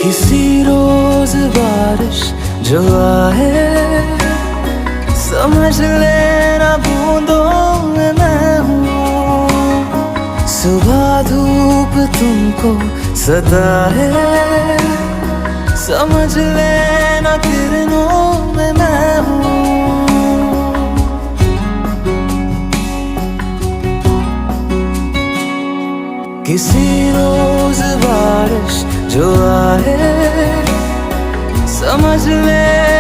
किसी रोज बारिश जो आए, समझ लेना बूंदों में मैं हूँ। सुबह धूप तुमको सताए, समझ लेना किरणों में मैं हूँ। किसी रोज बारिश जो आए, समझ ले